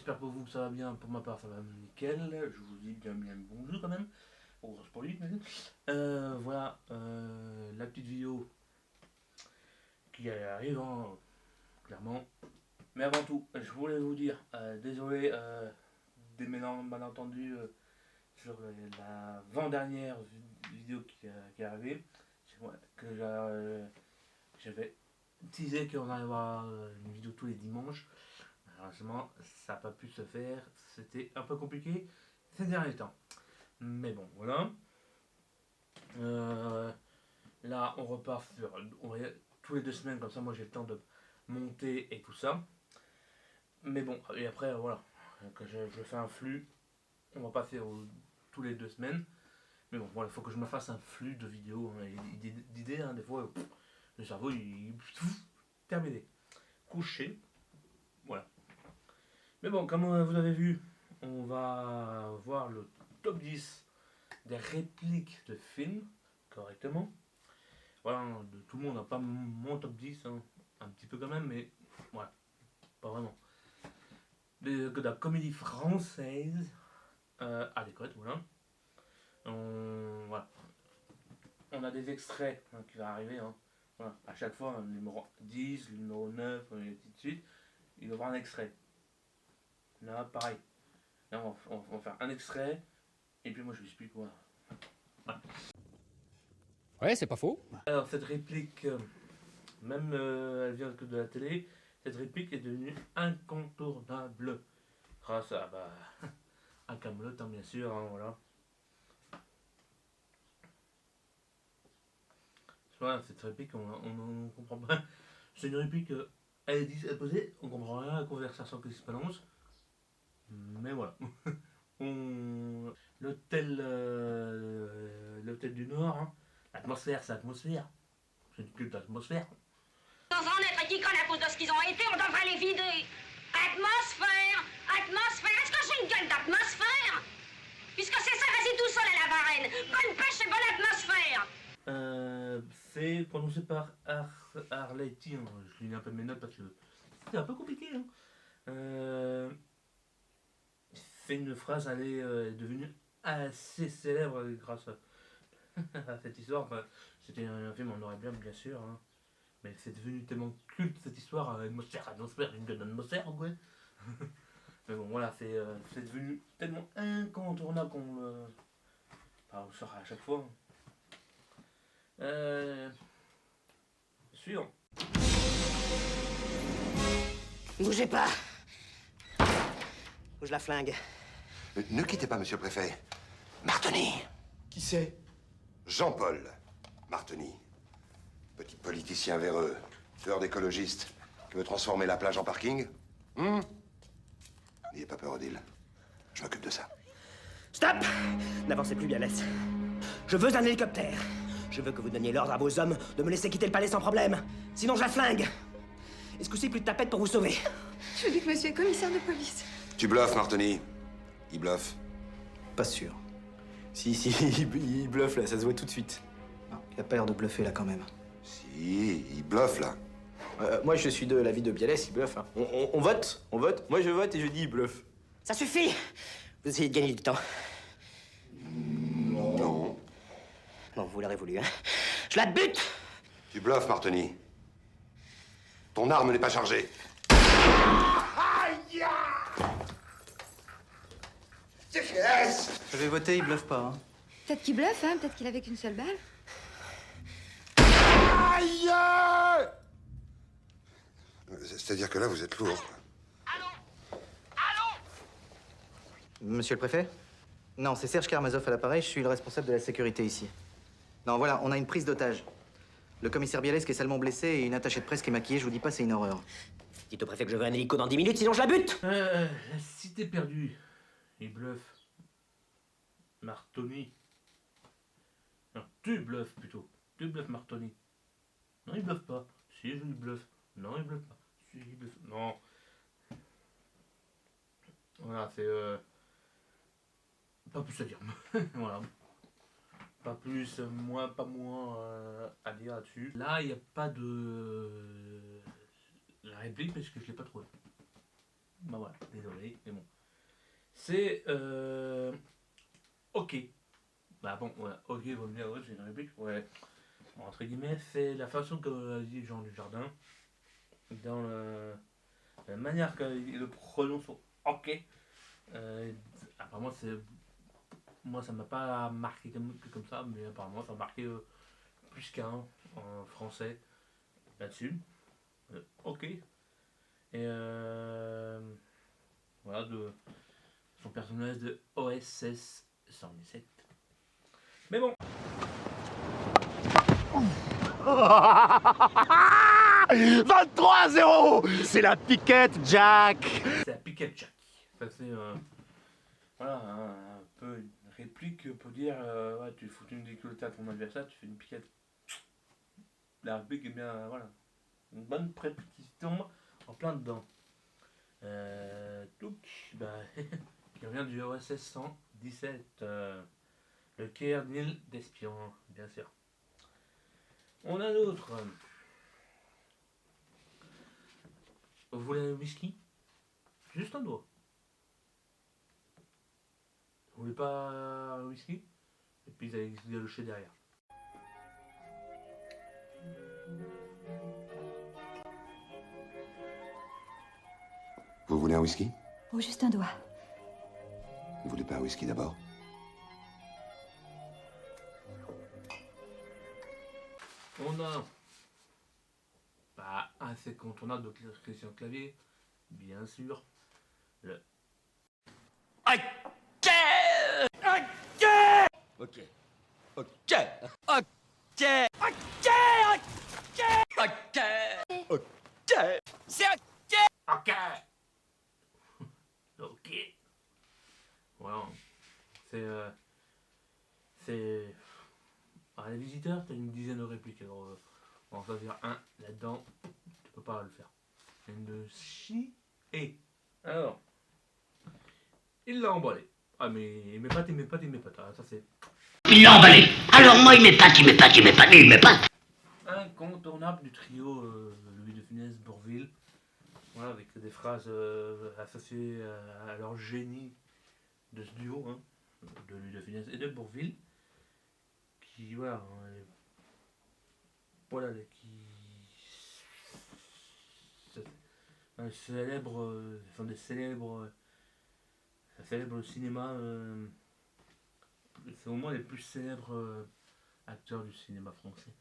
j'espère pour vous que ça va bien. Pour ma part, ça va nickel. Je vous dis bien bonjour quand même. Bon, c'est pour lui, mais... voilà, la petite vidéo qui arrive, hein, clairement. Mais avant tout, je voulais vous dire, désolé des malentendus sur l'avant-dernière vidéo qui est arrivée. C'est moi que j'avais teasé qu'on allait avoir une vidéo tous les dimanches. Malheureusement, ça n'a pas pu se faire. C'était un peu compliqué ces derniers temps. Mais bon, voilà. Là, on repart sur tous les 2 semaines, comme ça, moi j'ai le temps de monter et tout ça. Mais bon, et après, voilà, que je fais un flux. On va pas faire tous les 2 semaines. Mais bon, voilà, il faut que je me fasse un flux de vidéos, hein, d'idées, hein, des fois, le cerveau, terminé. Couché. Voilà. Mais bon, comme vous avez vu, on va voir le top 10 des répliques de films, correctement. Voilà, de tout le monde, hein, pas mon top 10, hein, un petit peu quand même, mais voilà, pas vraiment. De la comédie française adéquate, voilà. Voilà. On a des extraits hein, qui vont arriver. Hein. Voilà. À chaque fois, le numéro 10, le numéro 9, et ainsi de suite, il va y avoir un extrait. Là, pareil. Là, on va faire un extrait, et puis moi je vous explique quoi. Voilà. Ouais, c'est pas faux. Alors, cette réplique, même elle vient que de la télé, cette réplique est devenue incontournable. Grâce à Kaamelott, hein, bien sûr, hein, voilà. Voilà, cette réplique, on comprend pas. C'est une réplique, elle est dit, elle est posée, on comprend rien à la conversation qui se balance. Mais voilà. L'hôtel du Nord, hein. L'atmosphère, c'est l'atmosphère. C'est une culte d'atmosphère. Sans en être ridicoles à cause de ce qu'ils ont été, on devrait les vider. Atmosphère, atmosphère, est-ce que j'ai une gueule d'atmosphère? Puisque c'est ça, vas-y tout seul à la Varenne. Bonne pêche et bonne atmosphère. C'est prononcé par Arletty. Hein. Je lis un peu mes notes parce que c'est un peu compliqué. Hein. C'est une phrase, elle est devenue assez célèbre grâce à cette histoire. Enfin, c'était un film en noir et blanc, bien sûr. Hein. Mais c'est devenu tellement culte cette histoire, atmosphère, une gueule d'atmosphère, quoi. Mais bon, voilà, c'est devenu tellement incontournable qu'on le sort à chaque fois. Suivant. Bougez pas. Ou je la flingue. Ne quittez pas, monsieur le préfet. Martoni. Qui c'est? Jean-Paul Martoni. Petit politicien véreux, tueur d'écologistes, qui veut transformer la plage en parking. N'ayez pas peur, Odile. Je m'occupe de ça. Stop! N'avancez plus, Bialès. Je veux un hélicoptère. Je veux que vous donniez l'ordre à vos hommes de me laisser quitter le palais sans problème. Sinon, je la flingue. Est-ce que c'est plus de tapette pour vous sauver? Je dis que monsieur est commissaire de police. Tu bluffes, Martoni. Il bluffe. Pas sûr. Si, il bluffe là, ça se voit tout de suite. Non, il a pas l'air de bluffer là quand même. Si, il bluffe, là. Moi, je suis de l'avis de Bialès, il bluffe. Hein. On vote. Moi, je vote et je dis il bluffe. Ça suffit! Vous essayez de gagner du temps. Non. Bon, vous l'aurez voulu, hein. Je la bute! Tu bluffes, Martoni. Ton arme n'est pas chargée. Aïe! Je vais voter, il bluffe pas. Hein. Peut-être qu'il bluffe, hein. Peut-être qu'il avait qu'une seule balle. Aïe! C'est-à-dire que là, vous êtes lourd. Monsieur le préfet? Non, c'est Serge Karmazov à l'appareil, je suis le responsable de la sécurité ici. Non, voilà, on a une prise d'otage. Le commissaire Bialès qui est salement blessé et une attachée de presse qui est maquillée, je vous dis pas, c'est une horreur. Dites au préfet que je veux un hélico dans 10 minutes, sinon je la bute! La cité perdue. Il bluffe. Martoni. Non, tu bluffes plutôt. Tu bluffes, Martoni. Non, il bluffe pas. Si, je lui bluffe. Non, il bluffe pas. Si, il bluffe. Non. Voilà, c'est... Pas plus à dire. Voilà. Pas plus, pas moins à dire là-dessus. Là, il n'y a pas de... La réplique parce que je l'ai pas trouvé. Bah voilà, désolé, mais bon. c'est ok. Bah bon, ouais, ok, vous me dire, ouais, c'est une réplique, ouais. Bon, entre guillemets, c'est la façon que dit Jean Dujardin, dans la manière qu'il le prononce, ok. Apparemment, moi, ça m'a pas marqué comme ça, mais apparemment, ça a marqué plus qu'un en français là-dessus. Ok. Et voilà, de son personnage de OSS 117. Mais bon. 23-0. C'est la piquette, Jack. C'est la piquette Jack. Ça c'est voilà, un peu une réplique pour dire ouais, tu fous une décolleté à ton adversaire, tu fais une piquette. La réplique est bien, voilà. Une bonne répétition en plein dedans. Donc, bah, qui revient du OSS 117. Le Caire Nil d'espion, bien sûr. On a d'autres. Vous voulez un whisky? Juste un doigt. Vous voulez pas un whisky? Et puis vous allez galocher derrière. Vous voulez un whisky? Oh, juste un doigt. Vous voulez pas un whisky d'abord? On a bah, un incontournable de Christian Clavier, bien sûr. Le Ok. Ok. Ok. Ok. Ok. Ok. C'est ok. ok. Ok. Voilà. C'est. Ah, les visiteurs, t'as une dizaine de répliques. Alors, on va en choisir un là-dedans. Tu peux pas le faire. C'est une de chi et. Alors. Il l'a emballé. Ah, mais il m'épate. Ah, ça c'est. Il l'a emballé. Alors moi, il m'épate. Incontournable du trio Louis de Funès, Bourvil. Voilà, avec des phrases associées à leur génie de ce duo, hein, de Louis de Funès et de Bourvil. Qui, voilà, sont des célèbres, ça célèbre le cinéma, c'est au moins les plus célèbres acteurs du cinéma français.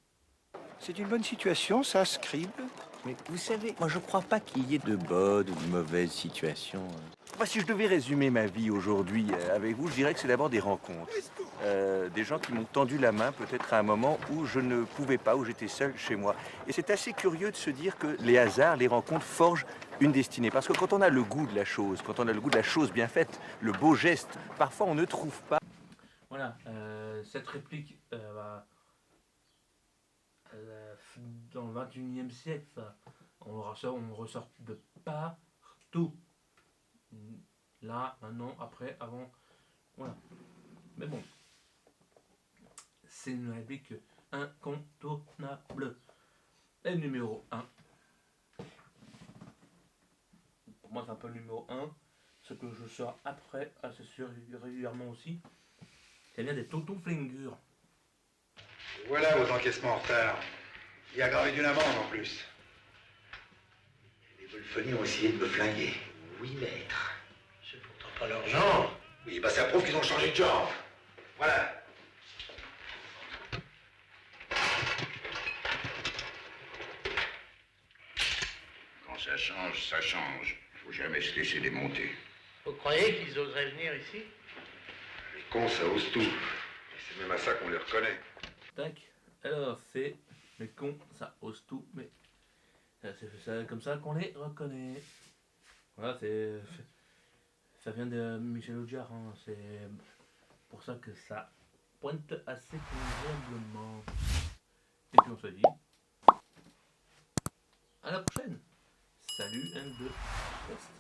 C'est une bonne situation, ça, Scribe. Mais vous savez, moi je crois pas qu'il y ait de bonnes ou de mauvaises situations. Moi, si je devais résumer ma vie aujourd'hui avec vous, je dirais que c'est d'abord des rencontres. Des gens qui m'ont tendu la main peut-être à un moment où je ne pouvais pas, où j'étais seul chez moi. Et c'est assez curieux de se dire que les hasards, les rencontres forgent une destinée. Parce que quand on a le goût de la chose, quand on a le goût de la chose bien faite, le beau geste, parfois on ne trouve pas. Voilà, cette réplique, dans le 21e siècle, ça, on ressort de partout. Là, maintenant, après, avant, voilà. Mais bon, c'est une réplique incontournable. Et numéro 1. Pour moi, c'est un peu le numéro 1. Ce que je sors après, assez sûr, régulièrement aussi. Ça vient des tontons flingures. Voilà vos encaissements en retard. Il y a gravé d'une amende en plus. Les Wolfonies ont essayé de me flinguer. Oui, maître. C'est pourtant pas leur genre. Oui, bah ça prouve qu'ils ont changé de genre. Voilà. Quand ça change, ça change. Faut jamais se laisser démonter. Vous croyez qu'ils oseraient venir ici? Les cons, ça ose tout. Et c'est même à ça qu'on les reconnaît. Tac. Alors, c'est les cons, ça ose tout, mais c'est comme ça qu'on les reconnaît. Voilà, ça vient de Michel Audiard, hein, c'est pour ça que ça pointe assez convenablement. Et puis on se dit à la prochaine. Salut, 1, 2, test.